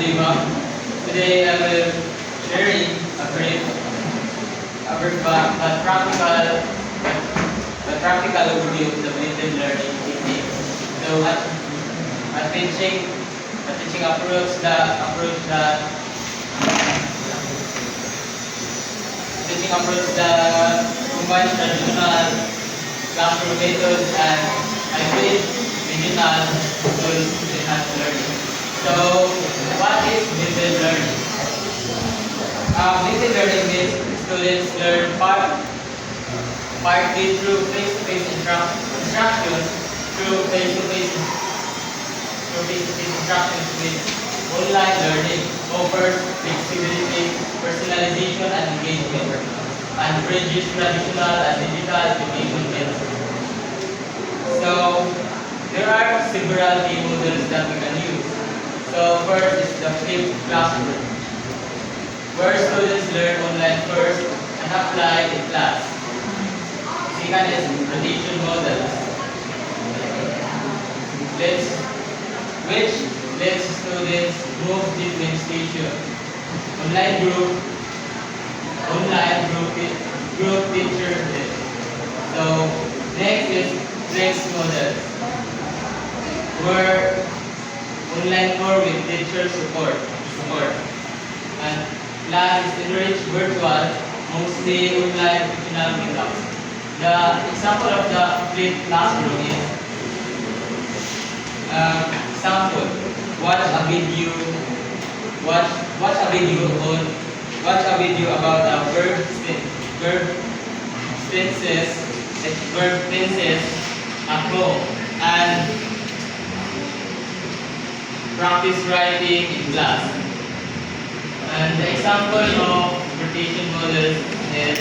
Diva. Today I will sharing a brief but practical overview of the blended learning technique. So at teaching approach that combines traditional classroom methods and hybrid digital tools to enhance learning. So, what is blended learning? Blended learning means students learn partly through face-to-face instruction, through face-to-face instructions with online learning offers flexibility, personalization, and engagement, and bridges traditional and digital education methods. So, there are several key models that we can use. So, first is the flipped classroom, where students learn online first and apply in class. Second is rotation models, which lets students move between stations. Online group teacher. So next is flex models, where online more with teacher support, and class is enriched virtual, mostly online fictional meetups. The example of the flipped classroom is sample. Watch a video about verb tenses at home, and practice writing in class. And the example of rotation models is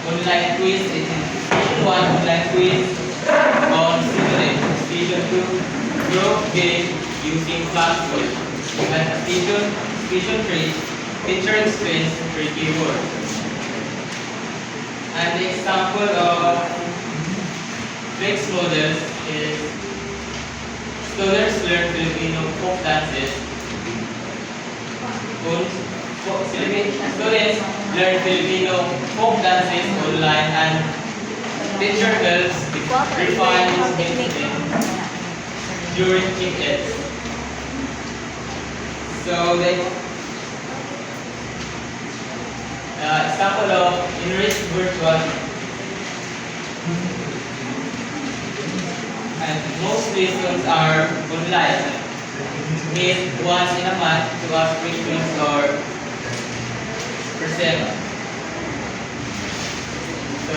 online quiz. It is Station 1 online quiz on Symphony. Station 2 group game using Flashcode. And Station 3 teacher explains 3 keywords. And the example of fixed models is students learn Filipino folk dances. Students learn Filipino folk dances online, and teacher helps refine its meaning during tickets. So the example of enriched virtual, and most lessons are online. Meet once in a month to ask questions or present. So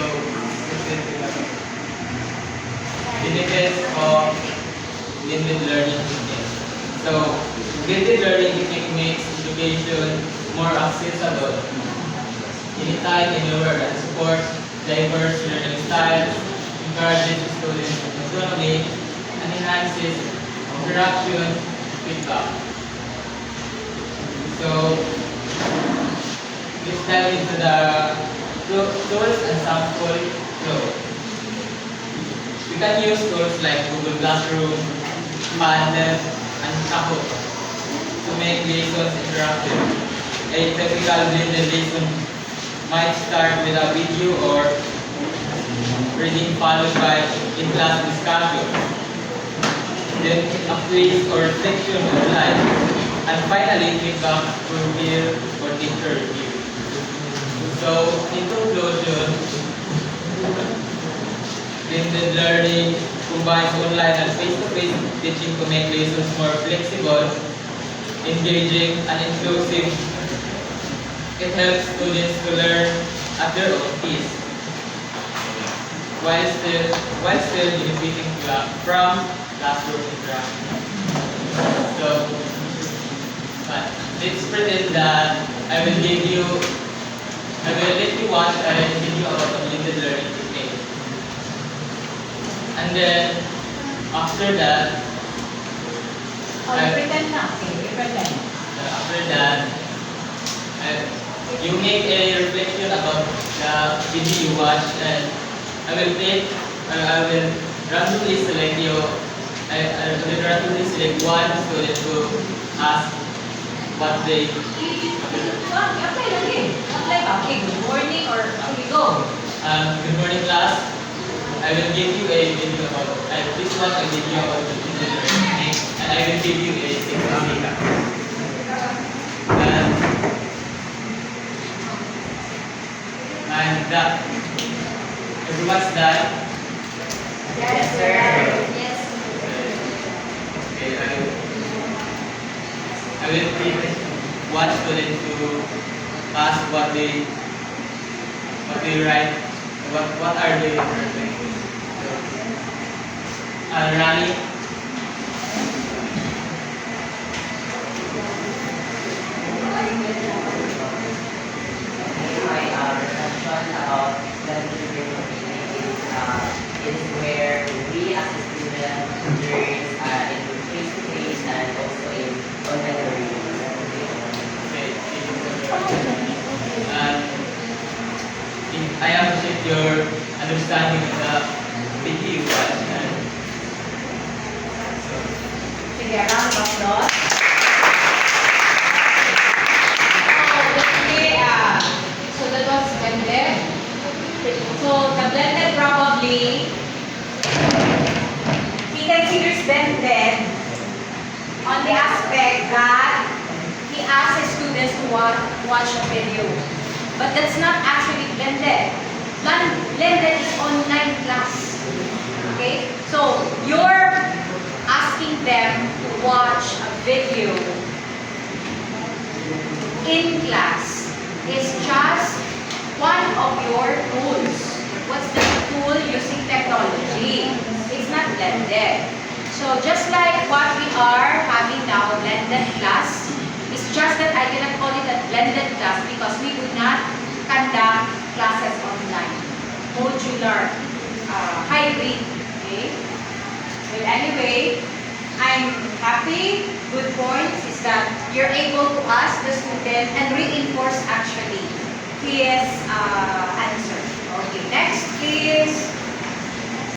benefits of blended learning technique. So blended learning technique makes education more accessible anytime, anywhere, and supports diverse learning styles, encourages students autonomy, and enhances interaction feedback. So let's dive into the tools and sample flow. We can use tools like Google Classroom, Padlet, and Kahoot to make lessons interactive. A typical blended lesson might start with a video or reading followed by in-class discussion, then a quiz or section online, and finally feedback through peer or teacher review. So, in conclusion, blended learning combines online and face-to-face teaching to make lessons more flexible, engaging, and inclusive. It helps students to learn at their own pace, while still benefiting from classroom interaction. So, let's pretend that I will let you watch a video about the blended learning technique. And then, after that, pretend na. Okay, pretend. after that, you make a reflection about the video you watch, and I will randomly select you, I will randomly select one student to ask what they. Apply lagi. Apply ba? Okay, good morning or okay, go. Good morning, class. I will give you a video about this one. I give you about the learning, and I will give you a significant. And that everyone's done. Yes, sir. Yes. Okay, I will pick one student to ask what they write. What are they writing? Rani. Reflection about learning is where we as a student learn in face-to-face and also in online learning. Okay. And I appreciate your understanding of the video and Sige, round of applause. So that was blended. So the blended probably he considers blended on the aspect that he asks his students to watch a video. But that's not actually blended. Blended is online class. Okay? So you're asking them to watch a video in class is just one of your tools. What's the tool? Using technology. It's not blended. So just like what we are having now, blended class, it's just that I cannot call it a blended class because we do not conduct classes online. Modular, hybrid. Okay? Well, anyway, I'm happy. Good points is that you're able to ask the student and reinforce actually his answer. Okay, next please.